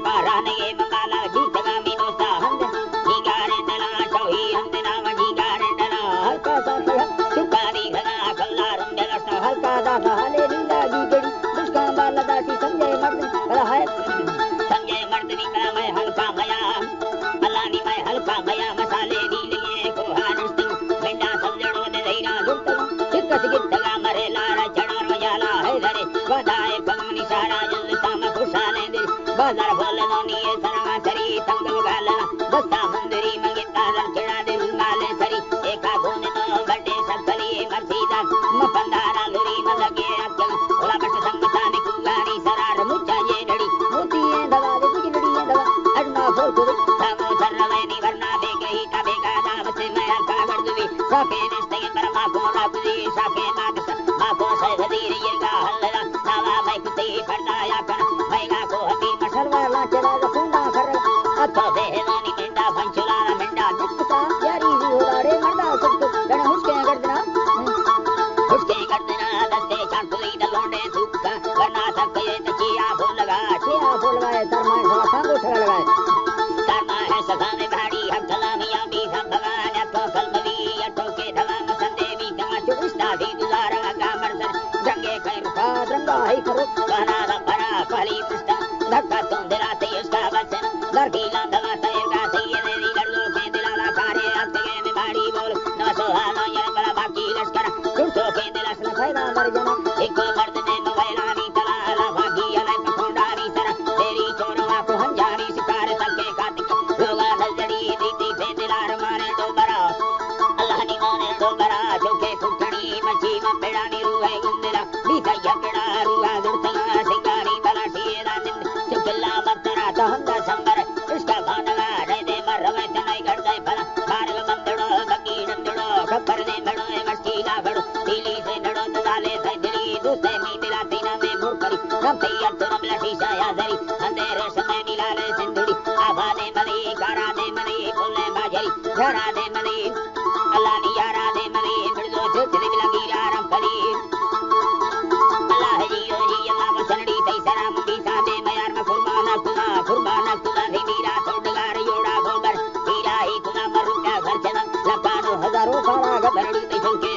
पाराने ये मंगाला जीतगा मी दोस्ता हम जीगारे डला चौही हम नाम जीगारे डला हल्का सा सुकारी घना कल्ला रुंडे लस्ता हल्का दा हाले लीला गीगड़ी मुस्कान वाला दाटी संजय मर्द है संजय मर्द नी मैं हल्का गया अल्लाह नी मैं हल्का गया मसाले दी लिए को हानस्ती बिना समझड़ो ने देना दुर्तम सिक्कत गिट्टगा मरे लारा चढ़ार मजाला है धरे वदाए पगमनी सारा जल्दा में खुशाले दिल बाजार बोल दोनी ये सरमा तरी तंग गाला दस्ता मंदिरी मंगिता लड़खड़ा दे माले सरी एका गोने नो बड़े सकली मर्सीदा मफंदारा लुरी मलगे अक्ल ओला बट संगता ने कुगारी सरार मुच्चा ये डड़ी मोती ये दवा दे कुछ डड़ी ये दवा अडना फोर को सामो सरवे नी वरना दे गई तबे का दाव से मैं का कर दूवी साके निस्ते परमा को राबदी साके मागस माको से धीर ये गा हल्ला नावा मैं कुती फरदाया कर मैगा को हमी मसरवा ला चला रखूंगा कर अतो दे नोनी मिंडा पंचुला मिंडा निकता यारी जी होदारे मर्दा सब जण हुसके गर्दना हुसके गर्दना दस्ते चांटुली दलोंडे सुक्का करना सके तचिया फूल लगाए तरमा सांगो ठगा लगाए तरमा है सखाने भाड़ी हम कलामिया भी सब भगवान तो कलमवी अटो के धवा मसंदे भी गंगा चुस्ता भी गुजारा का मरसर जंगे खैर का रंगा है करो गाना भरा काली पुष्टा धक्का तुम दिलाते उसका वचन लड़कीला धवा तैर का सही ने लड़ो के दिलाला कारे आपके में भाड़ी बोल न सोहानो ये बड़ा बाकी लश्कर टूटो के दिलास न फायदा मर जाना एक मर्द ने मोबाइला नी तलाला भागी अले पकोड़ारी सर तेरी चोरवा को हंजारी शिकार तके कातिक लोगा नजरी दीदी पे दिलार मारे दो बरा अल्लाह नी माने दो बरा चौके कुटड़ी मची में पेड़ानी रूहे गुंदला बीता यकड़ा रूहा दुर्तला सिंगारी बलाटी रानिंद चुकला मतरा तहंदा संबर इसका भानगा रे दे मरवे तनाई गड़ गए फला मार्ग बंदड़ो बकी डंडड़ो खबर दे बड़ो मस्ती का बड़ो दिली से नड़ो दाले से दिली दूसरे मी दिला तीना में मुरकरी हम तैयार तो नमला शीशा या दरी अंधेरे समय मिलाले सिंधुड़ी आभा दे मली गारा दे मली बोले बाजरी घरा दे मली अल्लाह नी यारा दे मली बिरदो चुचली लगी आराम करी अल्लाह जी ओ जी अल्लाह मसनड़ी तई सरा मुंडी सादे मयार में फुरमाना खुदा धी मीरा तोड़गार योड़ा गोबर हीरा ही खुदा मरुका घर चला लकानो हजारों सारा गबरड़ी तई चौके